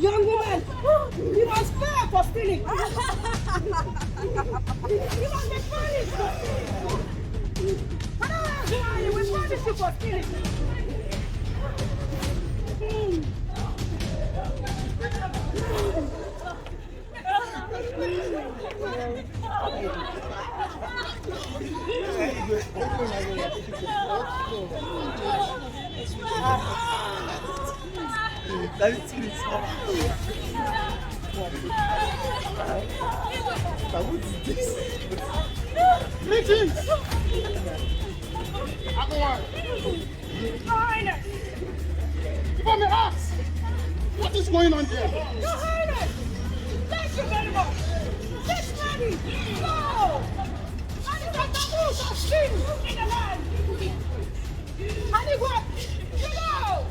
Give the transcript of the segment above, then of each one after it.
Young woman, you must pay for stealing. You must be punished for stealing. Who are you? We punish you for stealing. That is serious. What is this? Greetings! Everyone! Highness! If I may ask, what is going on here? Your Highness! Thank you very much! This money! No! And it's a taboos of sin in the land! And it was, you know,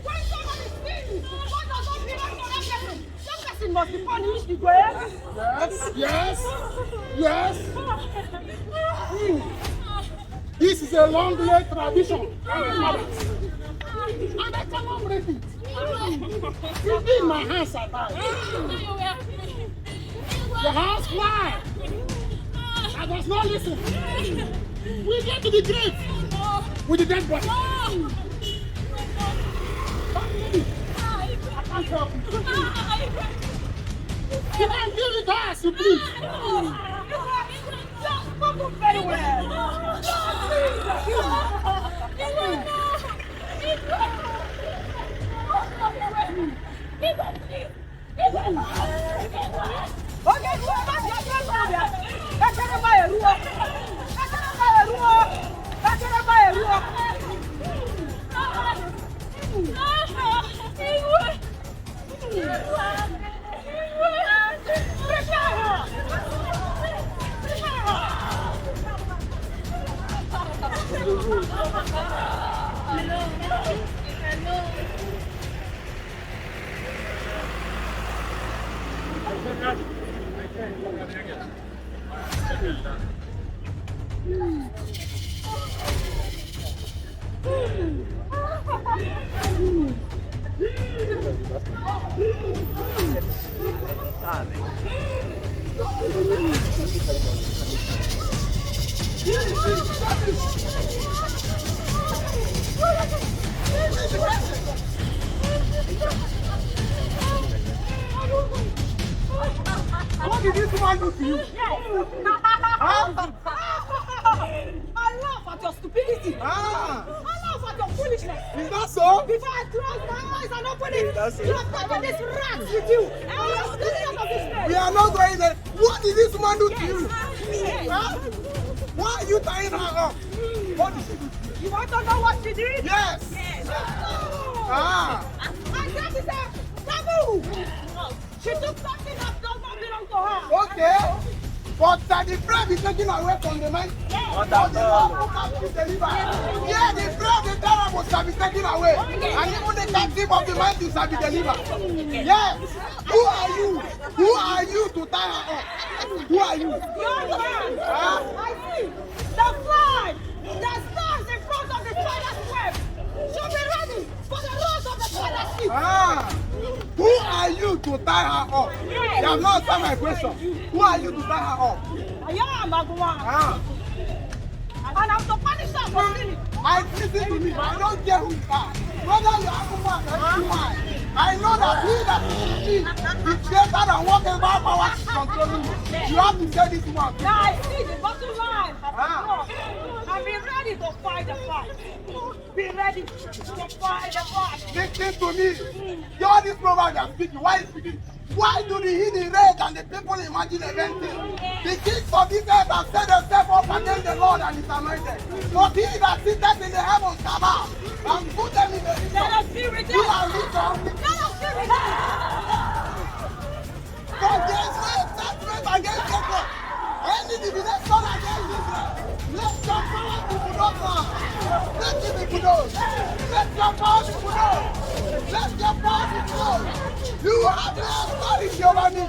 when somebody sins, what does not belong to that person must be punished with grace. Yes. This is a long-laid tradition. And I cannot break it. Indeed, my hands are tied. The house why? I was not listening. We get to the grave with the dead body. I can't help you. You can give it to us, you please. Very well. What did this woman do to you? I laugh at your stupidity. I laugh at your foolishness. Is that so? Before I close my eyes and open it, That's it. you have taken this rat with you. And you are stealing out of this place. We are not going there. What did this woman do to you? Yes. Huh? Why are you tying her up? What did she do? You want to know what she did? Yes. And that is a taboo. She took something that does not belong to her. Okay. But the bread is taken away from the man. But the lawful can be delivered. Yeah, the bread, the terrible shall be taken away. And even the captive of the mind shall be delivered. Yes. Who are you? Who are you to tie her up? Who are you? Young man, I see the flag that stands in front of the toilet web should be ready for the road of the toilet seat. Who are you to tie her up? You have not answered my question. Who are you to tie her up? I am Aguma. And I'm to punish her for stealing. Listen to me. I don't care who you are. Whether you are Aguma or anyone, I know that he that is greater than whatever power is controlling you. You have to say this one. Now I see the bottom line of the cross. And be ready to fight the fight. Be ready to fight the fight. Listen to me. All this program you are speaking, why is speaking? Why do the hidden rage and the people imagine everything? The kings of this earth have set themselves up against the Lord and his anointed. But he that sitteth in the heavens come out and put them in the Let us be redeemed. You are rich or Let us be redeemed. but there is no judgment against Jacob. Any divination against Israel. Let your power be put up. Let it be put up. Let your power be put up. Let your power be put up. You have no authority over me.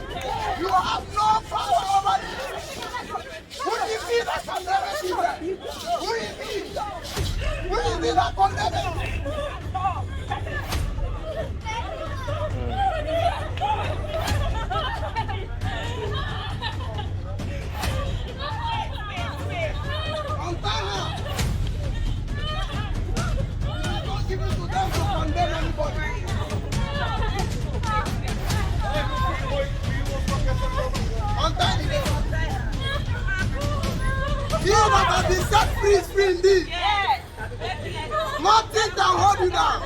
You have no power over me. Who is he that can never be there? Who is he? Who is he that can never be? You that have been set free is free indeed. Yes. Nothing can hold you down.